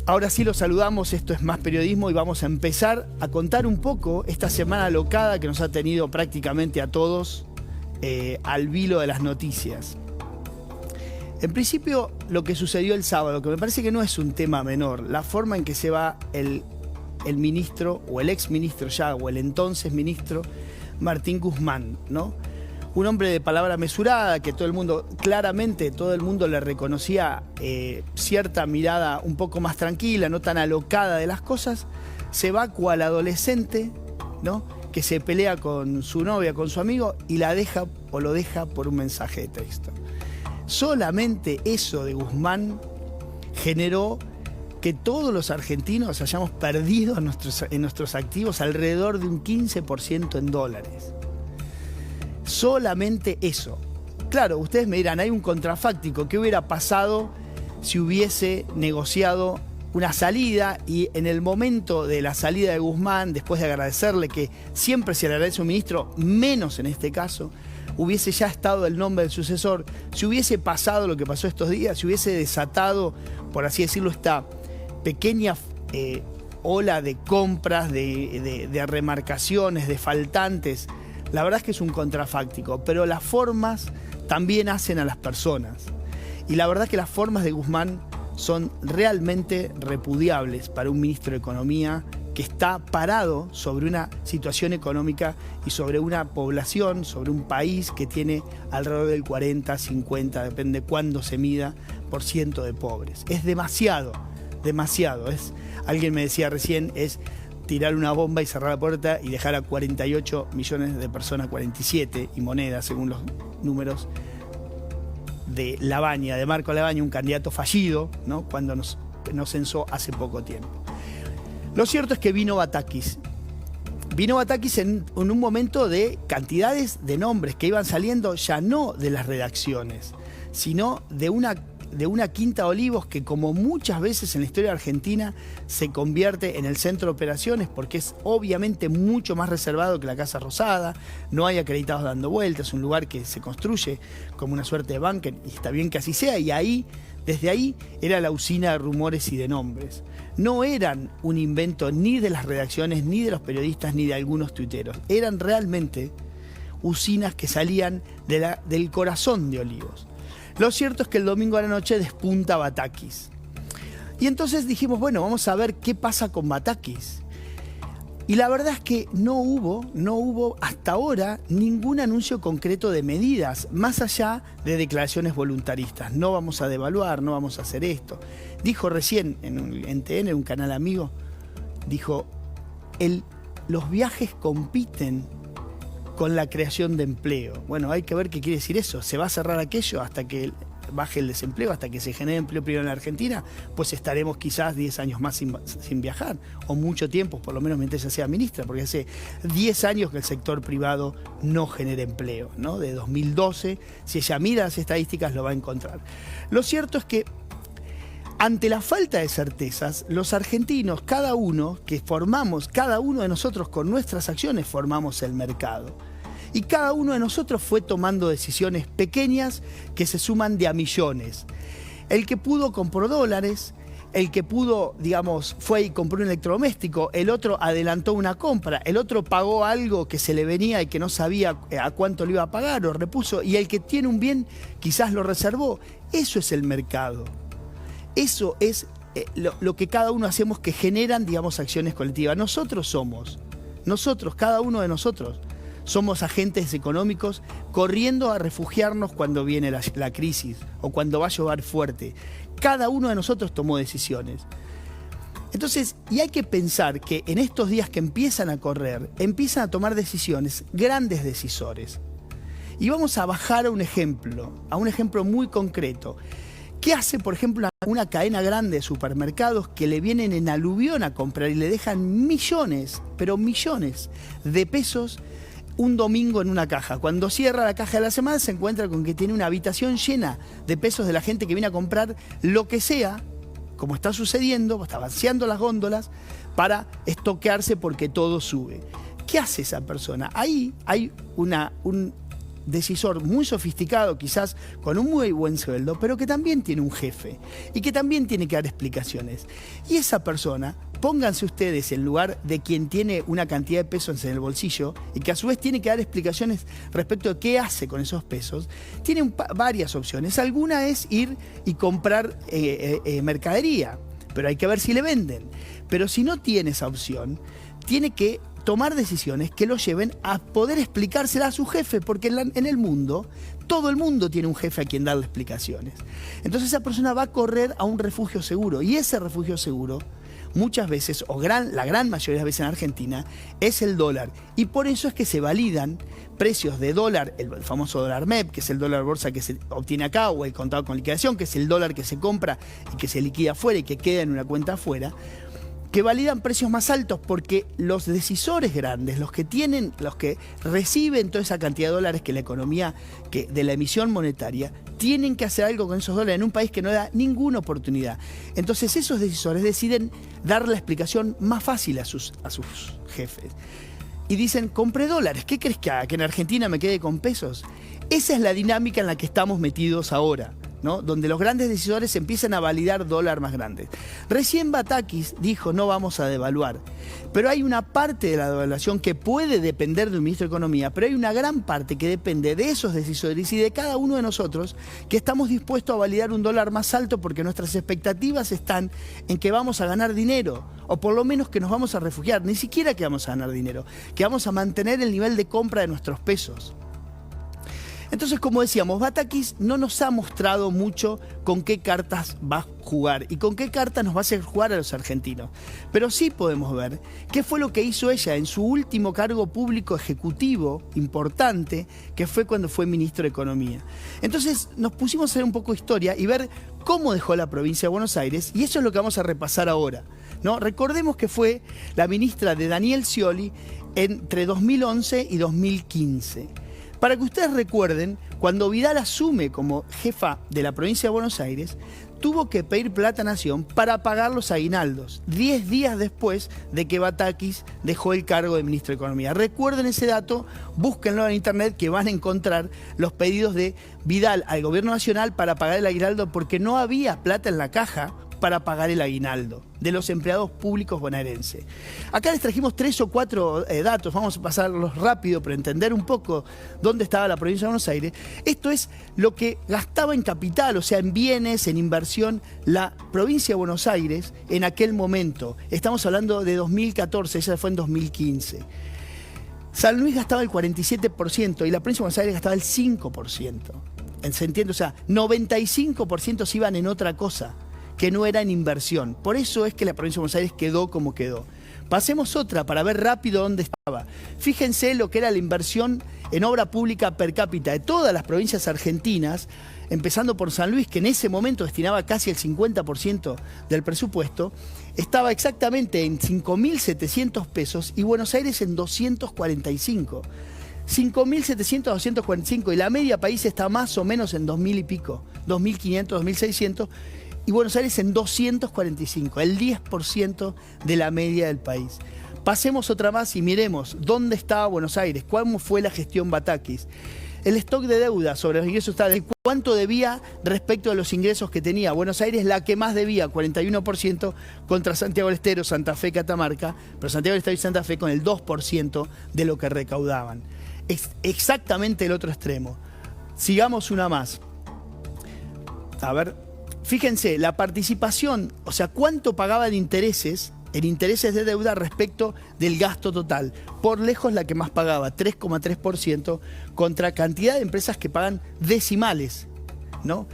Ahora sí los saludamos, esto es Más Periodismo y vamos a empezar a contar un poco esta semana alocada que nos ha tenido prácticamente a todos al vilo de las noticias. En principio, lo que sucedió el sábado, que me parece que no es un tema menor, la forma en que se va el ministro, o el ex ministro ya, o el entonces ministro, Martín Guzmán, ¿no? Un hombre de palabra mesurada, que todo el mundo, claramente todo el mundo le reconocía cierta mirada un poco más tranquila, no tan alocada de las cosas, se va cual adolescente, ¿no? Que se pelea con su novia, con su amigo, y la deja o lo deja por un mensaje de texto. Solamente eso de Guzmán generó que todos los argentinos hayamos perdido en nuestros activos alrededor de un 15% en dólares. Solamente eso. Claro, ustedes me dirán, hay un contrafáctico. ¿Qué hubiera pasado si hubiese negociado una salida y en el momento de la salida de Guzmán, después de agradecerle, que siempre se le agradece a un ministro, menos en este caso, hubiese ya estado el nombre del sucesor, si hubiese pasado lo que pasó estos días, si hubiese desatado, por así decirlo, esta pequeña ola de compras, de remarcaciones, de faltantes? La verdad es que es un contrafáctico, pero las formas también hacen a las personas. Y la verdad es que las formas de Guzmán son realmente repudiables para un ministro de Economía que está parado sobre una situación económica y sobre una población, sobre un país que tiene alrededor del 40, 50, depende cuándo se mida, por ciento de pobres. Es demasiado, demasiado. Alguien me decía recién, es tirar una bomba y cerrar la puerta y dejar a 48 millones de personas, 47 y monedas, según los números de Labaña, de Marco Labaña, un candidato fallido, ¿no? Cuando nos censó hace poco tiempo. Lo cierto es que vino Batakis. Vino Batakis en un momento de cantidades de nombres que iban saliendo ya no de las redacciones, sino de una Quinta de Olivos que, como muchas veces en la historia argentina, se convierte en el centro de operaciones porque es obviamente mucho más reservado que la Casa Rosada, no hay acreditados dando vueltas, es un lugar que se construye como una suerte de búnker y está bien que así sea, y ahí, desde ahí, era la usina de rumores y de nombres. No eran un invento ni de las redacciones, ni de los periodistas, ni de algunos tuiteros, eran realmente usinas que salían del corazón de Olivos. Lo cierto es que el domingo a la noche despunta Batakis. Y entonces dijimos, bueno, vamos a ver qué pasa con Batakis. Y la verdad es que no hubo hasta ahora ningún anuncio concreto de medidas, más allá de declaraciones voluntaristas. No vamos a devaluar, no vamos a hacer esto. Dijo recién en TN, un canal amigo, dijo, los viajes compiten con la creación de empleo. Bueno, hay que ver qué quiere decir eso. ¿Se va a cerrar aquello hasta que baje el desempleo, hasta que se genere empleo privado en la Argentina? Pues estaremos quizás 10 años más sin viajar, o mucho tiempo, por lo menos mientras ella sea ministra, porque hace 10 años que el sector privado no genera empleo, ¿no? De 2012, si ella mira las estadísticas lo va a encontrar. Lo cierto es que ante la falta de certezas, los argentinos, cada uno de nosotros con nuestras acciones formamos el mercado. Y cada uno de nosotros fue tomando decisiones pequeñas que se suman de a millones. El que pudo compró dólares, el que pudo, digamos, fue y compró un electrodoméstico, el otro adelantó una compra, el otro pagó algo que se le venía y que no sabía a cuánto lo iba a pagar o repuso, y el que tiene un bien quizás lo reservó. Eso es el mercado. Eso es lo que cada uno hacemos que generan, digamos, acciones colectivas. Nosotros, cada uno de nosotros, somos agentes económicos corriendo a refugiarnos cuando viene la crisis o cuando va a llover fuerte. Cada uno de nosotros tomó decisiones. Entonces, y hay que pensar que en estos días que empiezan a correr, empiezan a tomar decisiones, grandes decisores. Y vamos a bajar a un ejemplo muy concreto. ¿Qué hace, por ejemplo, una cadena grande de supermercados que le vienen en aluvión a comprar y le dejan millones, pero millones de pesos un domingo en una caja? Cuando cierra la caja de la semana se encuentra con que tiene una habitación llena de pesos de la gente que viene a comprar lo que sea, como está sucediendo, está vaciando las góndolas para estoquearse porque todo sube. ¿Qué hace esa persona? Ahí hay un decisor muy sofisticado, quizás con un muy buen sueldo, pero que también tiene un jefe y que también tiene que dar explicaciones. Y esa persona, pónganse ustedes en lugar de quien tiene una cantidad de pesos en el bolsillo y que a su vez tiene que dar explicaciones respecto de qué hace con esos pesos, tiene varias opciones. Alguna es ir y comprar mercadería, pero hay que ver si le venden. Pero si no tiene esa opción, tiene que tomar decisiones que lo lleven a poder explicársela a su jefe, porque en el mundo, todo el mundo tiene un jefe a quien darle explicaciones. Entonces esa persona va a correr a un refugio seguro, y ese refugio seguro muchas veces, la gran mayoría de las veces en Argentina, es el dólar. Y por eso es que se validan precios de dólar, el famoso dólar MEP, que es el dólar bolsa que se obtiene acá, o el contado con liquidación, que es el dólar que se compra y que se liquida afuera y que queda en una cuenta afuera, que validan precios más altos porque los decisores grandes, los que reciben toda esa cantidad de dólares que la economía, de la emisión monetaria, tienen que hacer algo con esos dólares en un país que no da ninguna oportunidad. Entonces esos decisores deciden dar la explicación más fácil a sus jefes. Y dicen, compré dólares, ¿qué crees que haga? ¿Que en Argentina me quede con pesos? Esa es la dinámica en la que estamos metidos ahora, ¿no? Donde los grandes decisores empiezan a validar dólar más grandes. Recién Batakis dijo no vamos a devaluar, pero hay una parte de la devaluación que puede depender del ministro de Economía, pero hay una gran parte que depende de esos decisores y de cada uno de nosotros que estamos dispuestos a validar un dólar más alto porque nuestras expectativas están en que vamos a ganar dinero, o por lo menos que nos vamos a refugiar, ni siquiera que vamos a ganar dinero, que vamos a mantener el nivel de compra de nuestros pesos. Entonces, como decíamos, Batakis no nos ha mostrado mucho con qué cartas va a jugar y con qué cartas nos va a hacer jugar a los argentinos. Pero sí podemos ver qué fue lo que hizo ella en su último cargo público ejecutivo importante, que fue cuando fue ministro de Economía. Entonces, nos pusimos a hacer un poco de historia y ver cómo dejó la provincia de Buenos Aires, y eso es lo que vamos a repasar ahora, ¿no? Recordemos que fue la ministra de Daniel Scioli entre 2011 y 2015. Para que ustedes recuerden, cuando Vidal asume como jefa de la provincia de Buenos Aires, tuvo que pedir plata a Nación para pagar los aguinaldos, 10 días después de que Batakis dejó el cargo de ministro de Economía. Recuerden ese dato, búsquenlo en internet, que van a encontrar los pedidos de Vidal al gobierno nacional para pagar el aguinaldo, porque no había plata en la caja para pagar el aguinaldo de los empleados públicos bonaerenses. Acá les trajimos 3 o 4 datos, vamos a pasarlos rápido para entender un poco dónde estaba la provincia de Buenos Aires. Esto es lo que gastaba en capital, o sea, en bienes, en inversión, la provincia de Buenos Aires en aquel momento. Estamos hablando de 2014, ella fue en 2015. San Luis gastaba el 47% y la provincia de Buenos Aires gastaba el 5%. ¿Se entiende? O sea, 95% se iban en otra cosa, que no era en inversión. Por eso es que la provincia de Buenos Aires quedó como quedó. Pasemos otra para ver rápido dónde estaba. Fíjense lo que era la inversión en obra pública per cápita de todas las provincias argentinas, empezando por San Luis, que en ese momento destinaba casi el 50% del presupuesto, estaba exactamente en 5.700 pesos y Buenos Aires en 245. 5.700 a 245 y la media país está más o menos en 2.000 y pico, 2.500, 2.600, y Buenos Aires en 245, el 10% de la media del país. Pasemos otra más y miremos dónde estaba Buenos Aires, cómo fue la gestión Batakis. El stock de deuda sobre los ingresos está de cuánto debía respecto a los ingresos que tenía. Buenos Aires la que más debía, 41%, contra Santiago del Estero, Santa Fe, Catamarca, pero Santiago del Estero y Santa Fe con el 2% de lo que recaudaban. Es exactamente el otro extremo. Sigamos una más. A ver. Fíjense, la participación, o sea, cuánto pagaba de intereses, en intereses de deuda respecto del gasto total. Por lejos la que más pagaba, 3,3%, contra cantidad de empresas que pagan decimales, ¿no?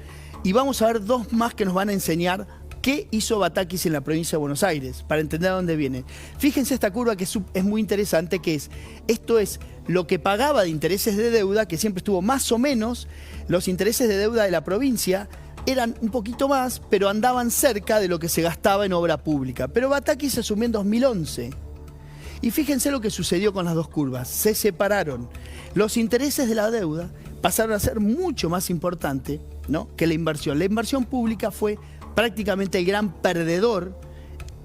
Y vamos a ver 2 más que nos van a enseñar qué hizo Batakis en la provincia de Buenos Aires, para entender a dónde viene. Fíjense esta curva que es muy interesante, que esto es lo que pagaba de intereses de deuda, que siempre estuvo más o menos, los intereses de deuda de la provincia, eran un poquito más, pero andaban cerca de lo que se gastaba en obra pública. Pero Batakis se asumió en 2011. Y fíjense lo que sucedió con las 2 curvas. Se separaron. Los intereses de la deuda pasaron a ser mucho más importante, ¿no?, que la inversión. La inversión pública fue prácticamente el gran perdedor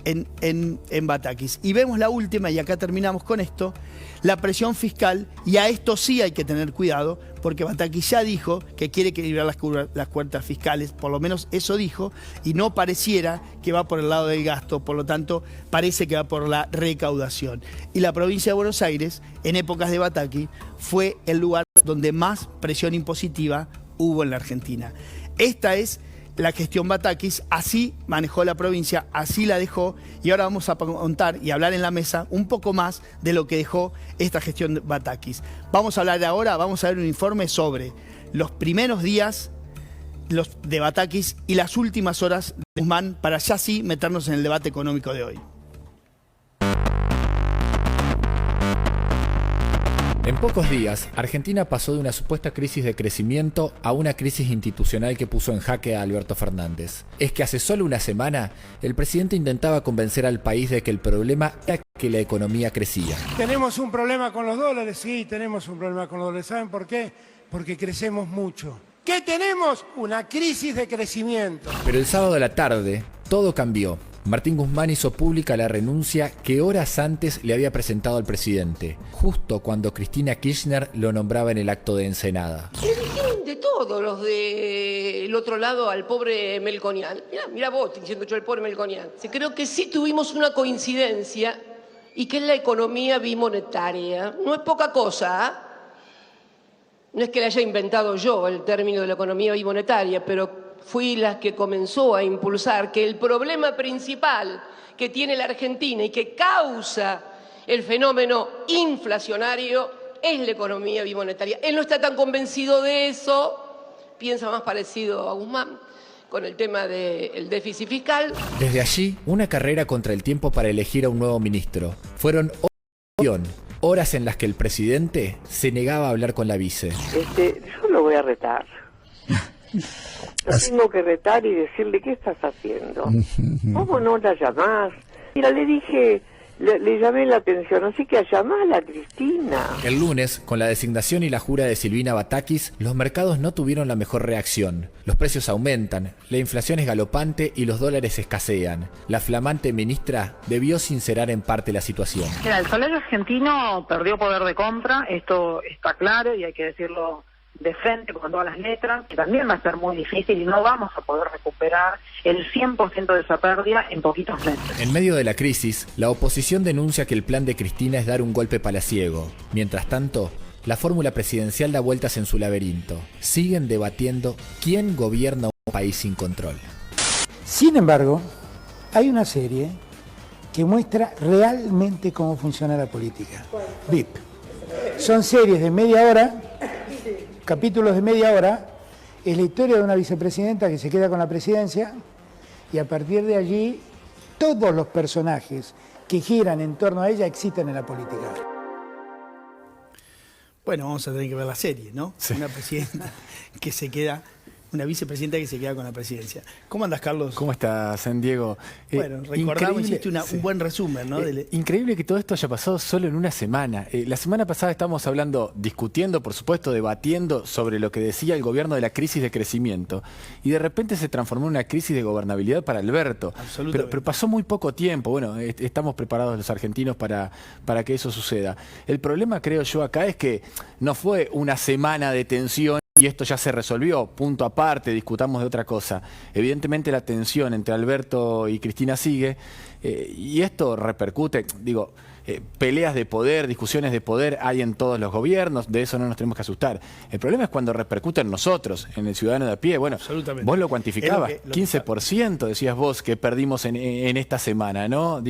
en Batakis. Y vemos la última, y acá terminamos con esto, la presión fiscal, y a esto sí hay que tener cuidado, porque Batakis ya dijo que quiere equilibrar las cuentas fiscales, por lo menos eso dijo, y no pareciera que va por el lado del gasto, por lo tanto parece que va por la recaudación. Y la provincia de Buenos Aires, en épocas de Batakis, fue el lugar donde más presión impositiva hubo en la Argentina. Esta es la gestión Batakis, así manejó la provincia, así la dejó, y ahora vamos a contar y hablar en la mesa un poco más de lo que dejó esta gestión Batakis. Vamos a hablar ahora, vamos a ver un informe sobre los primeros días de Batakis y las últimas horas de Guzmán, para ya sí meternos en el debate económico de hoy. En pocos días, Argentina pasó de una supuesta crisis de crecimiento a una crisis institucional que puso en jaque a Alberto Fernández. Es que hace solo una semana, el presidente intentaba convencer al país de que el problema era que la economía crecía. Tenemos un problema con los dólares, sí, tenemos un problema con los dólares. ¿Saben por qué? Porque crecemos mucho. ¿Qué tenemos? Una crisis de crecimiento. Pero el sábado a la tarde, todo cambió. Martín Guzmán hizo pública la renuncia que horas antes le había presentado al presidente, justo cuando Cristina Kirchner lo nombraba en el acto de Ensenada. Le dijeron de todo los del otro lado al pobre Melconian. Mira vos diciendo yo al pobre Melconian. Creo que sí tuvimos una coincidencia y que es la economía bimonetaria. No es poca cosa, ¿eh? No es que le haya inventado yo el término de la economía bimonetaria, pero fui la que comenzó a impulsar que el problema principal que tiene la Argentina y que causa el fenómeno inflacionario es la economía bimonetaria. Él no está tan convencido de eso, piensa más parecido a Guzmán con el tema del déficit fiscal. Desde allí, una carrera contra el tiempo para elegir a un nuevo ministro. Fueron horas en las que el presidente se negaba a hablar con la vice. Yo lo voy a retar. Lo tengo que retar y decirle, ¿qué estás haciendo? ¿Cómo no la llamás? Mira, le dije, le llamé la atención, así que llamala a Cristina. El lunes, con la designación y la jura de Silvina Batakis, los mercados no tuvieron la mejor reacción. Los precios aumentan, la inflación es galopante y los dólares escasean. La flamante ministra debió sincerar en parte la situación. Mira, el salario argentino perdió poder de compra, esto está claro y hay que decirlo de frente con todas las letras, que también va a ser muy difícil y no vamos a poder recuperar el 100% de esa pérdida en poquitos meses. En medio de la crisis, la oposición denuncia que el plan de Cristina es dar un golpe palaciego. Mientras tanto, la fórmula presidencial da vueltas en su laberinto. Siguen debatiendo quién gobierna un país sin control. Sin embargo, hay una serie que muestra realmente cómo funciona la política. VIP. Son series de media hora, capítulos de media hora, es la historia de una vicepresidenta que se queda con la presidencia y a partir de allí todos los personajes que giran en torno a ella existen en la política. Bueno, vamos a tener que ver la serie, ¿no? Sí. Una presidenta que se queda, una vicepresidenta que se queda con la presidencia. ¿Cómo andas, Carlos? ¿Cómo estás, San Diego? Bueno, recordamos, hiciste un buen resumen, ¿no? Increíble que todo esto haya pasado solo en una semana. La semana pasada estábamos hablando, discutiendo, por supuesto, debatiendo sobre lo que decía el gobierno de la crisis de crecimiento. Y de repente se transformó en una crisis de gobernabilidad para Alberto. Absolutamente. Pero pasó muy poco tiempo. Bueno, estamos preparados los argentinos para que eso suceda. El problema, creo yo, acá es que no fue una semana de tensión y esto ya se resolvió, punto aparte, discutamos de otra cosa. Evidentemente la tensión entre Alberto y Cristina sigue y esto repercute, peleas de poder, discusiones de poder hay en todos los gobiernos, de eso no nos tenemos que asustar. El problema es cuando repercute en nosotros, en el ciudadano de a pie. Bueno, vos lo cuantificabas, 15% decías vos que perdimos en esta semana, ¿no?